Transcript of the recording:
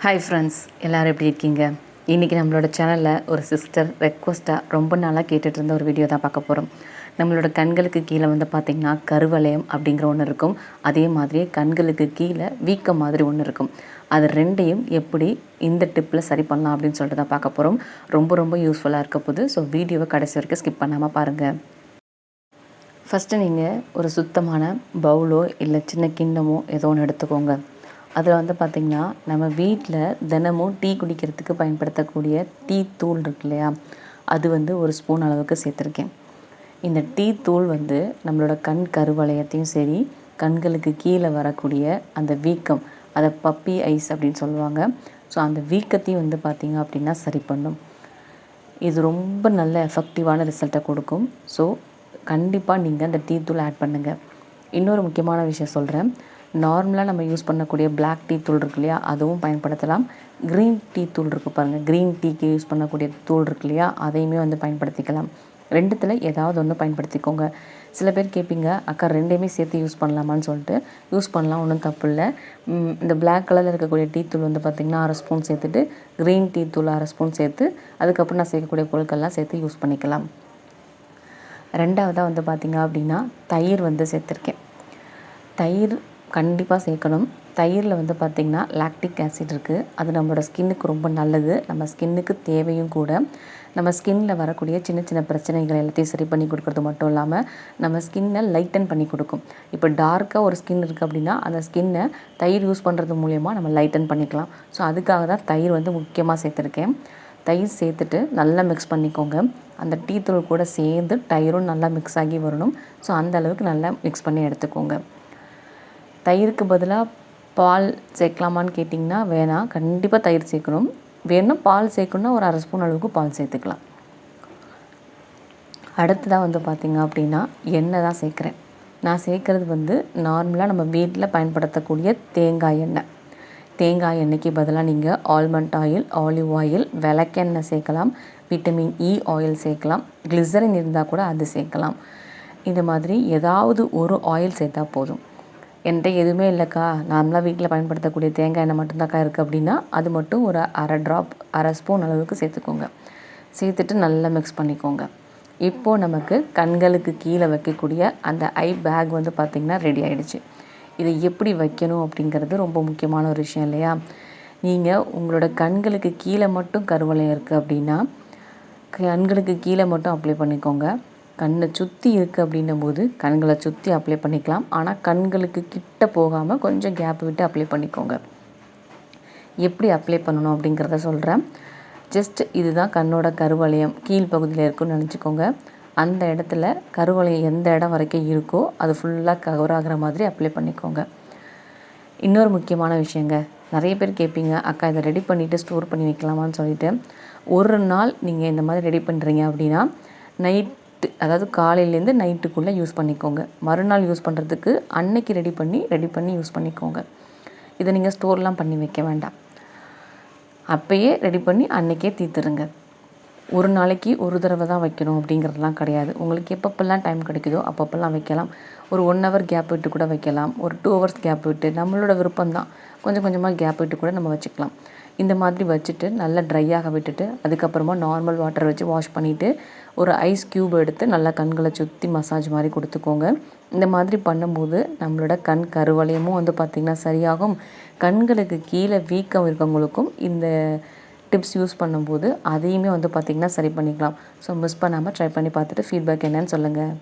Hi friends, எல்லோரும் எப்படி இருக்கீங்க? இன்றைக்கி நம்மளோட சேனலில் ஒரு சிஸ்டர் ரெக்வஸ்ட்டாக ரொம்ப நாளாக கேட்டுட்டு இருந்த ஒரு வீடியோ தான் பார்க்க போகிறோம். நம்மளோட கண்களுக்கு கீழே வந்து பார்த்திங்கன்னா கருவளையம் அப்படிங்கிற ஒன்று இருக்கும். அதே மாதிரியே கண்களுக்கு கீழே வீக்கம் மாதிரி ஒன்று இருக்கும். அது ரெண்டையும் எப்படி இந்த டிப்பில் சரி பண்ணலாம் அப்படின்னு சொல்லிட்டு தான் பார்க்க போகிறோம். ரொம்ப யூஸ்ஃபுல்லாக இருக்க போகுது. ஸோ வீடியோவை கடைசி வரைக்கும் ஸ்கிப் பண்ணாமல் பாருங்கள். ஃபஸ்ட்டு நீங்கள் ஒரு சுத்தமான பவுலோ இல்லை சின்ன கிண்ணமோ ஏதோ ஒன்று எடுத்துக்கோங்க. அதில் வந்து பார்த்திங்கன்னா நம்ம வீட்டில் தினமும் டீ குடிக்கிறதுக்கு பயன்படுத்தக்கூடிய டீ தூள் இருக்கு இல்லையா, அது வந்து ஒரு ஸ்பூன் அளவுக்கு சேர்த்துருக்கேன். இந்த டீ தூள் வந்து நம்மளோட கண் கருவளையத்தையும் சரி, கண்களுக்கு கீழே வரக்கூடிய அந்த வீக்கம், அதை பப்பி ஐஸ் அப்படின்னு சொல்லுவாங்க. ஸோ அந்த வீக்கத்தையும் வந்து பார்த்திங்க அப்படின்னா சரி பண்ணும். இது ரொம்ப நல்ல எஃபெக்டிவான ரிசல்ட்டை கொடுக்கும். ஸோ கண்டிப்பாக நீங்கள் அந்த டீ தூள் ஆட் பண்ணுங்கள். இன்னொரு முக்கியமான விஷயம் சொல்கிறேன். நார்மலாக நம்ம யூஸ் பண்ணக்கூடிய பிளாக் டீ தூள் இருக்கு இல்லையா, அதுவும் பயன்படுத்தலாம். க்ரீன் டீ தூள் இருக்குது பாருங்கள், க்ரீன் டீக்கு யூஸ் பண்ணக்கூடிய தூள் இருக்கு இல்லையா, அதையுமே வந்து பயன்படுத்திக்கலாம். ரெண்டுத்தில் ஏதாவது ஒன்று பயன்படுத்திக்கோங்க. சில பேர் கேட்பீங்க, அக்கா ரெண்டையுமே சேர்த்து யூஸ் பண்ணலாமான்னு சொல்லிட்டு. யூஸ் பண்ணலாம், ஒன்றும் தப்பு இல்லை. இந்த பிளாக் கலரில் இருக்கக்கூடிய டீ தூள் வந்து பார்த்திங்கன்னா 1/2 ஸ்பூன் சேர்த்துட்டு, க்ரீன் டீ தூள் 1/2 ஸ்பூன் சேர்த்து, அதுக்கப்புறம் நான் சேர்க்கக்கூடிய பொருட்கள்லாம் சேர்த்து யூஸ் பண்ணிக்கலாம். ரெண்டாவதாக வந்து பார்த்திங்க அப்படின்னா தயிர் வந்து சேர்த்துருக்கேன். தயிர் கண்டிப்பாக சேர்க்கணும். தயிரில் வந்து பார்த்திங்கன்னா லாக்டிக் ஆசிட் இருக்குது. அது நம்மளோட ஸ்கின்னுக்கு ரொம்ப நல்லது. நம்ம ஸ்கின்னுக்கு தேவையும் கூட. நம்ம ஸ்கின்னில் வரக்கூடிய சின்ன பிரச்சனைகள் எல்லாத்தையும் சரி பண்ணி கொடுக்குறது மட்டும் இல்லாமல் நம்ம ஸ்கின்னை லைட்டன் பண்ணி கொடுக்கும். இப்போ டார்க்காக ஒரு ஸ்கின் இருக்குது அப்படின்னா அந்த ஸ்கின்னை தயிர் யூஸ் பண்ணுறது மூலயமா நம்ம லைட்டன் பண்ணிக்கலாம். ஸோ அதுக்காக தான் தயிர் வந்து முக்கியமாக சேர்த்துருக்கேன். தயிர் சேர்த்துட்டு நல்லா மிக்ஸ் பண்ணிக்கோங்க. அந்த டீ தூள் கூட சேர்ந்து தயிரும் நல்லா மிக்ஸ் ஆகி வரணும். ஸோ அந்த அளவுக்கு நல்லா மிக்ஸ் பண்ணி எடுத்துக்கோங்க. தயிருக்கு பதிலாக பால் சேர்க்கலாமான்னு கேட்டிங்கன்னா வேணாம், கண்டிப்பாக தயிர் சேர்க்கணும். வேணும்னா பால் சேர்க்கணுன்னா ஒரு 1/2 ஸ்பூன் அளவுக்கு பால் சேர்த்துக்கலாம். அடுத்ததாக வந்து பார்த்திங்க அப்படின்னா எண்ணெய் தான் சேர்க்குறேன். நான் சேர்க்குறது வந்து நார்மலாக நம்ம வீட்டில் பயன்படுத்தக்கூடிய தேங்காய் எண்ணெய். தேங்காய் எண்ணெய்க்கு பதிலாக நீங்கள் ஆல்மண்ட் ஆயில், ஆலிவ் ஆயில், விளக்கெண்ணெய் சேர்க்கலாம். விட்டமின் இ ஆயில் சேர்க்கலாம். கிளிசரின் இருந்தால் கூட அது சேர்க்கலாம். இந்த மாதிரி ஏதாவது ஒரு ஆயில் சேர்த்தா போதும். என்கிட்ட எதுவுமே இல்லைக்கா, நார்மலாக வீட்டில் பயன்படுத்தக்கூடிய தேங்காய் எண்ணெய் மட்டும்தாக்கா இருக்குது அப்படின்னா அது மட்டும் ஒரு 1/2 ஸ்பூன் அளவுக்கு சேர்த்துக்கோங்க. சேர்த்துட்டு நல்லா மிக்ஸ் பண்ணிக்கோங்க. இப்போது நமக்கு கண்களுக்கு கீழே வைக்கக்கூடிய அந்த ஐ பேக் வந்து பார்த்திங்கன்னா ரெடி ஆகிடுச்சு. இதை எப்படி வைக்கணும் அப்படிங்கிறது ரொம்ப முக்கியமான ஒரு விஷயம் இல்லையா? நீங்கள் உங்களோட கண்களுக்கு கீழே மட்டும் கருவளையம் இருக்குது அப்படின்னா கண்களுக்கு கீழே மட்டும் அப்ளை பண்ணிக்கோங்க. கண்ணை சுற்றி இருக்குது அப்படின்னும் போது கண்களை சுற்றி அப்ளை பண்ணிக்கலாம். ஆனால் கண்களுக்கு கிட்ட போகாமல் கொஞ்சம் கேப் விட்டு அப்ளை பண்ணிக்கோங்க. எப்படி அப்ளை பண்ணணும் அப்படிங்கிறத சொல்கிறேன். ஜஸ்ட் இதுதான் கண்ணோட கருவளையம் கீழ்ப்பகுதியில் இருக்குன்னு நினச்சிக்கோங்க. அந்த இடத்துல கருவளையம் எந்த இடம் வரைக்கும் இருக்கோ அது ஃபுல்லாக கவர் ஆகிற மாதிரி அப்ளை பண்ணிக்கோங்க. இன்னொரு முக்கியமான விஷயங்க, நிறைய பேர் கேட்பீங்க, அக்கா இதை ரெடி பண்ணிவிட்டு ஸ்டோர் பண்ணி வைக்கலாமான்னு சொல்லிட்டு. ஒரு நாள் நீங்கள் இந்த மாதிரி ரெடி பண்ணுறீங்க அப்படின்னா அதாவது காலையிலேருந்து நைட்டுக்குள்ளே யூஸ் பண்ணிக்கோங்க. மறுநாள் யூஸ் பண்ணுறதுக்கு அன்னைக்கு ரெடி பண்ணி யூஸ் பண்ணிக்கோங்க. இதை நீங்கள் ஸ்டோர்லாம் பண்ணி வைக்க வேண்டாம். அப்போயே ரெடி பண்ணி அன்றைக்கே தீர்த்துருங்க. ஒரு நாளைக்கு ஒரு தடவை தான் வைக்கணும் அப்படிங்கிறதுலாம் கிடையாது. உங்களுக்கு எப்பப்பெல்லாம் டைம் கிடைக்குதோ அப்பப்பெல்லாம் வைக்கலாம். ஒரு 1 ஹவர் கேப் விட்டு கூட வைக்கலாம். ஒரு 2 ஹவர்ஸ் கேப் விட்டு, நம்மளோட விருப்பம்தான். கொஞ்சமாக கேப் விட்டு கூட நம்ம வச்சுக்கலாம். இந்த மாதிரி வச்சுட்டு நல்லா ட்ரையாக விட்டுட்டு அதுக்கப்புறமா நார்மல் வாட்டர் வச்சு வாஷ் பண்ணிவிட்டு ஒரு ஐஸ் க்யூப் எடுத்து நல்லா கண்களை சுற்றி மசாஜ் மாதிரி கொடுத்துக்கோங்க. இந்த மாதிரி பண்ணும்போது நம்மளோட கண் கருவளையமும் வந்து பார்த்திங்கன்னா சரியாகும். கண்களுக்கு கீழே வீக்கம் இருக்கவங்களுக்கும் இந்த டிப்ஸ் யூஸ் பண்ணும்போது அதையுமே வந்து பார்த்திங்கன்னா சரி பண்ணிக்கலாம். ஸோ மிஸ் பண்ணாமல் ட்ரை பண்ணி பார்த்துட்டு ஃபீட்பேக் என்னன்னு சொல்லுங்கள்.